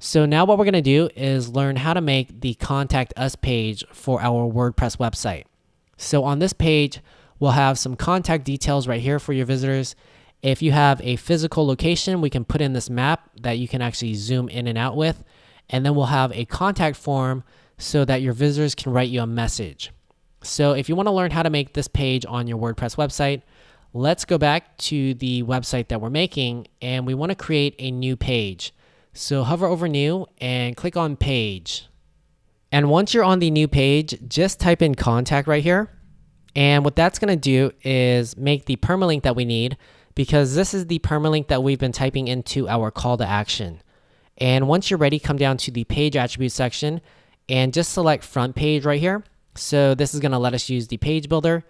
So now what we're going to do is learn how to make the Contact Us page for our WordPress website. So on this page, we'll have some contact details right here for your visitors. If you have a physical location, we can put in this map that you can actually zoom in and out with. And then we'll have a contact form so that your visitors can write you a message. So if you want to learn how to make this page on your WordPress website, let's go back to the website that we're making, and we want to create a new page. So hover over new and click on page. And once you're on the new page, just type in contact right here. And what that's going to do is make the permalink that we need, because this is the permalink that we've been typing into our call to action. And once you're ready, come down to the page attributes section and just select front page right here. So this is going to let us use the page builder,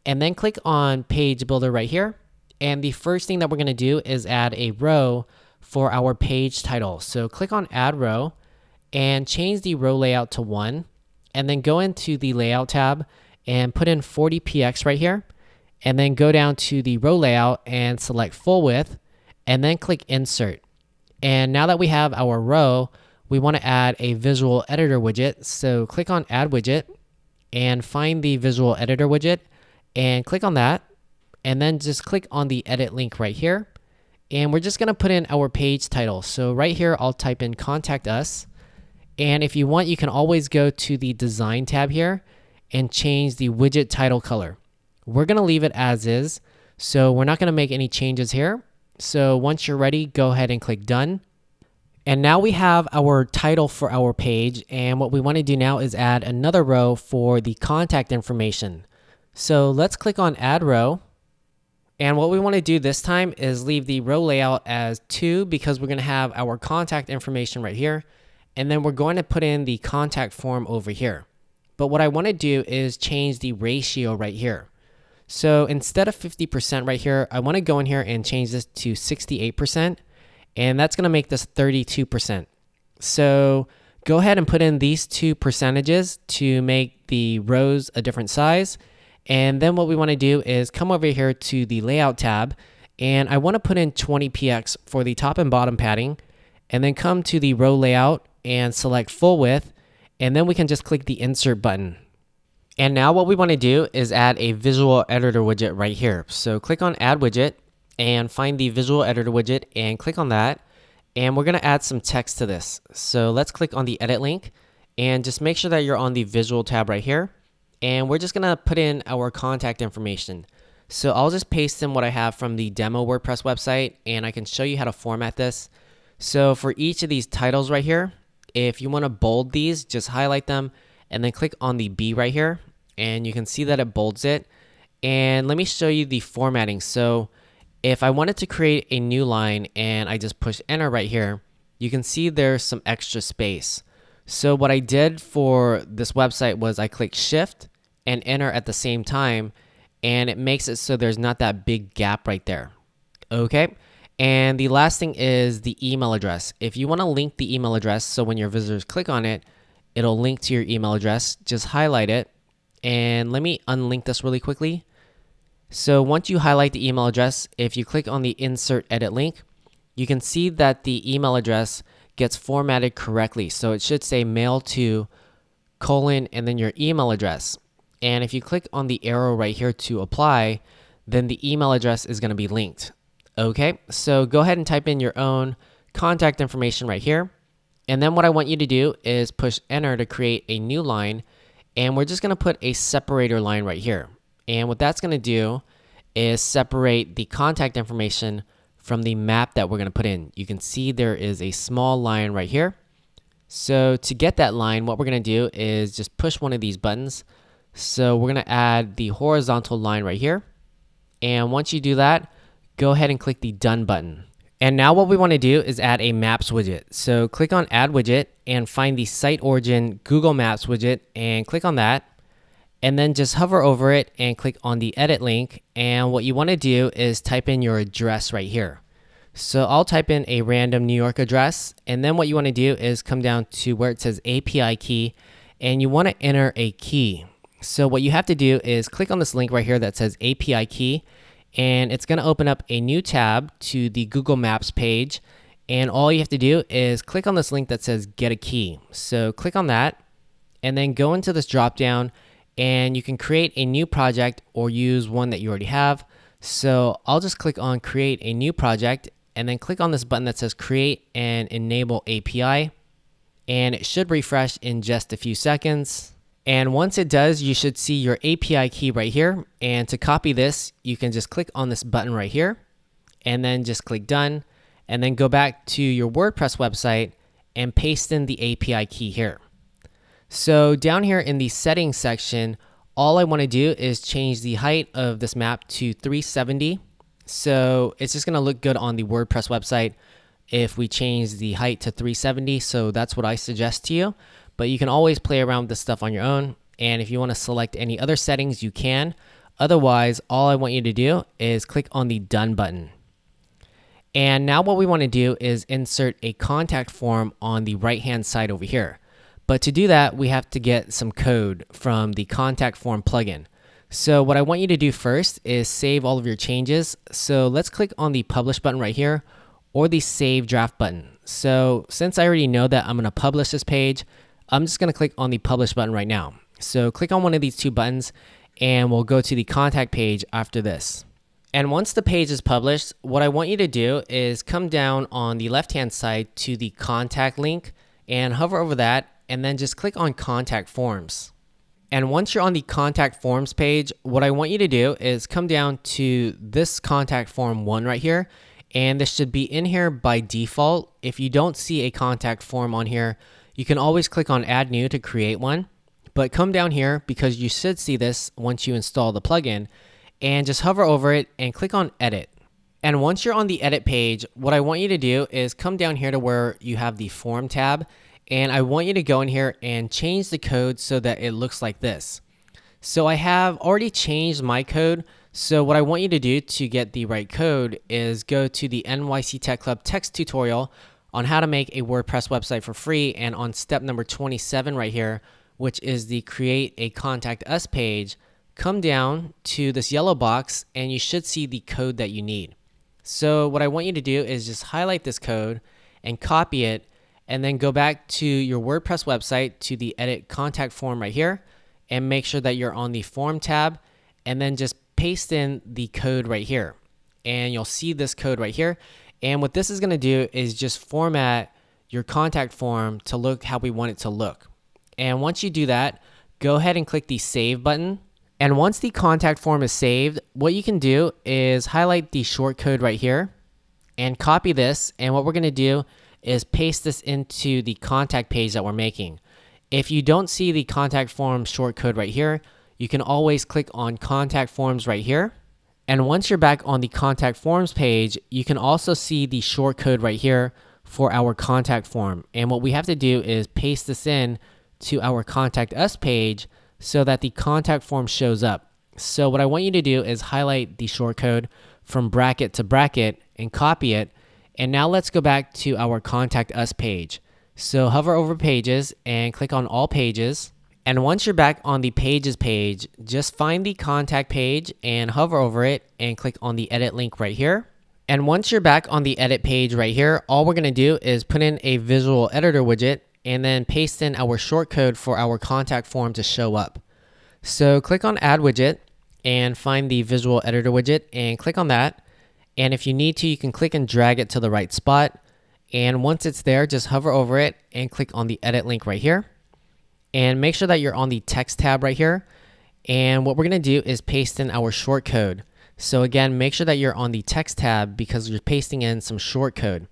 and then click on page builder right here. And the first thing that we're going to do is add a row for our page title. So click on add row and change the row layout to 1, and then go into the layout tab and put in 40px right here, and then go down to the row layout and select full width, and then click insert. And now that we have our row, we want to add a visual editor widget. So click on add widget and find the visual editor widget and click on that, and then just click on the edit link right here. And we're just going to put in our page title. So right here, I'll type in contact us. And if you want, you can always go to the design tab here and change the widget title color. We're going to leave it as is. So we're not going to make any changes here. So once you're ready, go ahead and click done. And now we have our title for our page. And what we want to do now is add another row for the contact information. So let's click on add row. And what we want to do this time is leave the row layout as 2, because we're going to have our contact information right here. And then we're going to put in the contact form over here. But what I want to do is change the ratio right here. So instead of 50% right here, I want to go in here and change this to 68%. And that's going to make this 32%. So go ahead and put in these 2 percentages to make the rows a different size. And then what we want to do is come over here to the layout tab, and I want to put in 20px for the top and bottom padding, and then come to the row layout and select full width, and then we can just click the insert button. And now what we want to do is add a visual editor widget right here. So click on add widget and find the visual editor widget and click on that. And we're going to add some text to this. So let's click on the edit link and just make sure that you're on the visual tab right here. And we're just going to put in our contact information. So I'll just paste in what I have from the demo WordPress website, and I can show you how to format this. So for each of these titles right here, if you want to bold these, just highlight them and then click on the B right here, and you can see that it bolds it. And let me show you the formatting. So if I wanted to create a new line and I just push enter right here, you can see there's some extra space. So what I did for this website was I clicked shift and enter at the same time, and it makes it so there's not that big gap right there. Okay. And the last thing is the email address. If you want to link the email address, so when your visitors click on it, it'll link to your email address, just highlight it. And let me unlink this really quickly. So once you highlight the email address, if you click on the insert edit link, you can see that the email address gets formatted correctly. So it should say mail to : and then your email address. And if you click on the arrow right here to apply, then the email address is going to be linked. Okay, so go ahead and type in your own contact information right here. And then what I want you to do is push enter to create a new line. And we're just going to put a separator line right here. And what that's going to do is separate the contact information from the map that we're going to put in. You can see there is a small line right here. So to get that line, what we're going to do is just push one of these buttons. So we're going to add the horizontal line right here. And once you do that, go ahead and click the done button. And now what we want to do is add a maps widget. So click on add widget and find the site origin Google Maps widget and click on that. And then just hover over it and click on the edit link. And what you want to do is type in your address right here. So I'll type in a random New York address. And then what you want to do is come down to where it says API key, and you want to enter a key. So what you have to do is click on this link right here that says API key, and it's going to open up a new tab to the Google Maps page. And all you have to do is click on this link that says get a key. So click on that and then go into this drop down, and you can create a new project or use one that you already have. So I'll just click on create a new project and then click on this button that says create and enable API. And it should refresh in just a few seconds. And once it does, you should see your API key right here. And to copy this, you can just click on this button right here and then just click done, and then go back to your WordPress website and paste in the API key here. So down here in the settings section, all I want to do is change the height of this map to 370. So it's just going to look good on the WordPress website if we change the height to 370. So that's what I suggest to you. But you can always play around with this stuff on your own. And if you want to select any other settings, you can. Otherwise, all I want you to do is click on the done button. And now what we want to do is insert a contact form on the right-hand side over here. But to do that, we have to get some code from the contact form plugin. So what I want you to do first is save all of your changes. So let's click on the publish button right here or the save draft button. So since I already know that I'm going to publish this page, I'm just going to click on the publish button right now. So click on one of these two buttons and we'll go to the contact page after this. And once the page is published, what I want you to do is come down on the left-hand side to the contact link and hover over that, and then just click on contact forms. And once you're on the contact forms page, what I want you to do is come down to this contact form 1 right here, and this should be in here by default. If you don't see a contact form on here, you can always click on add new to create one, but come down here because you should see this once you install the plugin, and just hover over it and click on edit. And once you're on the edit page, what I want you to do is come down here to where you have the form tab, and I want you to go in here and change the code so that it looks like this. So I have already changed my code. So what I want you to do to get the right code is go to the NYC Tech Club text tutorial on how to make a WordPress website for free, and on step number 27 right here, which is the create a contact us page, come down to this yellow box and you should see the code that you need. So what I want you to do is just highlight this code and copy it, and then go back to your WordPress website to the edit contact form right here and make sure that you're on the form tab, and then just paste in the code right here. And you'll see this code right here. And what this is going to do is just format your contact form to look how we want it to look. And once you do that, go ahead and click the save button. And once the contact form is saved, what you can do is highlight the short code right here and copy this. And what we're going to do is paste this into the contact page that we're making. If you don't see the contact form short code right here, you can always click on contact forms right here. And once you're back on the contact forms page, you can also see the short code right here for our contact form. And what we have to do is paste this in to our contact us page so that the contact form shows up. So what I want you to do is highlight the short code from bracket to bracket and copy it. And now let's go back to our contact us page. So hover over pages and click on all pages. And once you're back on the pages page, just find the contact page and hover over it and click on the edit link right here. And once you're back on the edit page right here, all we're going to do is put in a visual editor widget and then paste in our short code for our contact form to show up. So click on add widget and find the visual editor widget and click on that. And if you need to, you can click and drag it to the right spot. And once it's there, just hover over it and click on the edit link right here. And make sure that you're on the text tab right here. And what we're going to do is paste in our short code. So again, make sure that you're on the text tab because you're pasting in some short code.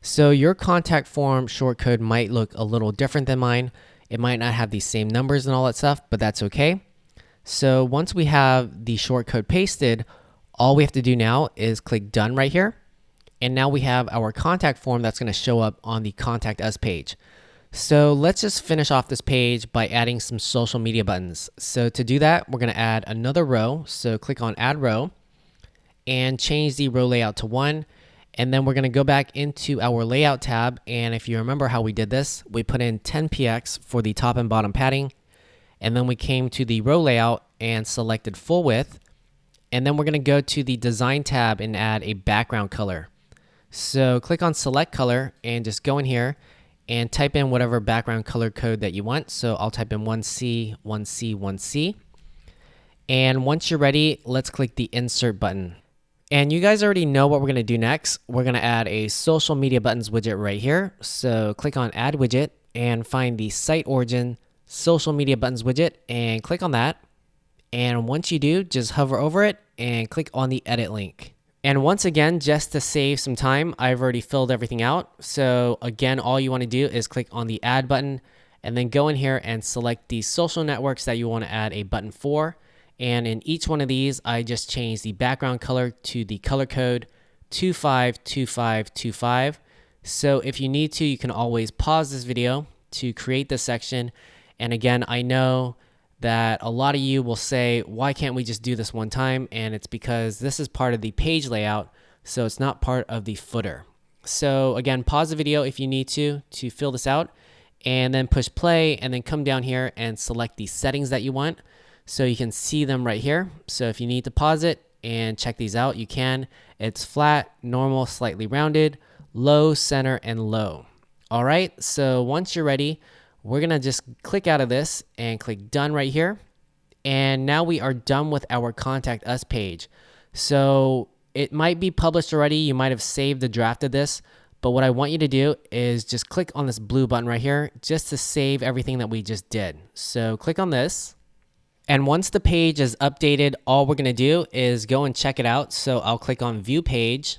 So your contact form short code might look a little different than mine. It might not have the same numbers and all that stuff, but that's okay. So once we have the short code pasted, all we have to do now is click done right here. And now we have our contact form that's going to show up on the contact us page. So let's just finish off this page by adding some social media buttons. So to do that, we're going to add another row. So click on add row and change the row layout to 1. And then we're going to go back into our layout tab. And if you remember how we did this, we put in 10px for the top and bottom padding. And then we came to the row layout and selected full width. And then we're going to go to the design tab and add a background color. So click on select color and just go in here and type in whatever background color code that you want. So I'll type in 1C, 1C, 1C. And once you're ready, let's click the insert button. And you guys already know what we're going to do next. We're going to add a social media buttons widget right here. So click on add widget and find the site origin social media buttons widget and click on that. And once you do, just hover over it and click on the edit link. And once again, just to save some time, I've already filled everything out. So again, all you want to do is click on the add button and then go in here and select the social networks that you want to add a button for. And in each one of these, I just changed the background color to the color code 252525. So if you need to, you can always pause this video to create this section. And again, I know that a lot of you will say, why can't we just do this one time? And it's because this is part of the page layout, so it's not part of the footer. So again, pause the video if you need to fill this out, and then push play, and then come down here and select the settings that you want. So you can see them right here. So if you need to pause it and check these out, you can. It's flat, normal, slightly rounded, low, center, and low. All right, so once you're ready, we're going to just click out of this and click done right here. And now we are done with our contact us page. So it might be published already. You might have saved the draft of this, but what I want you to do is just click on this blue button right here just to save everything that we just did. So click on this. And once the page is updated, all we're going to do is go and check it out. So I'll click on view page.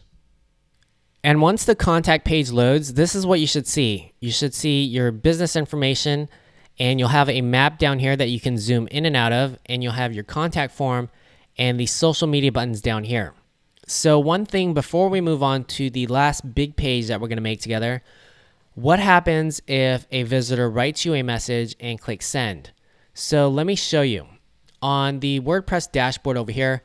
And once the contact page loads, this is what you should see. You should see your business information, and you'll have a map down here that you can zoom in and out of, and you'll have your contact form and the social media buttons down here. So one thing before we move on to the last big page that we're going to make together, what happens if a visitor writes you a message and click send? So let me show you. On the WordPress dashboard over here,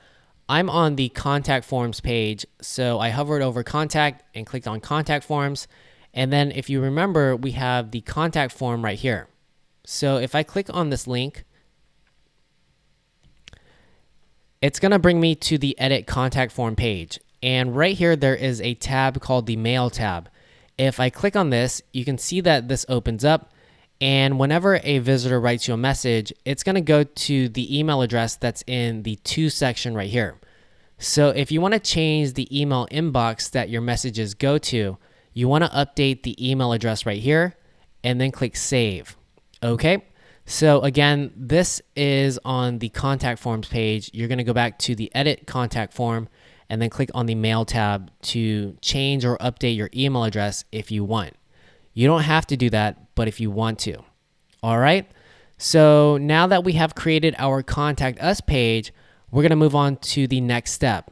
I'm on the contact forms page. So I hovered over contact and clicked on contact forms. And then if you remember, we have the contact form right here. So if I click on this link, it's going to bring me to the edit contact form page. And right here, there is a tab called the mail tab. If I click on this, you can see that this opens up. And whenever a visitor writes you a message, it's going to go to the email address that's in the to section right here. So if you want to change the email inbox that your messages go to, you want to update the email address right here and then click save. Okay. So again, this is on the contact forms page. You're going to go back to the edit contact form and then click on the mail tab to change or update your email address if you want. You don't have to do that, but if you want to. All right. So now that we have created our contact us page, we're going to move on to the next step.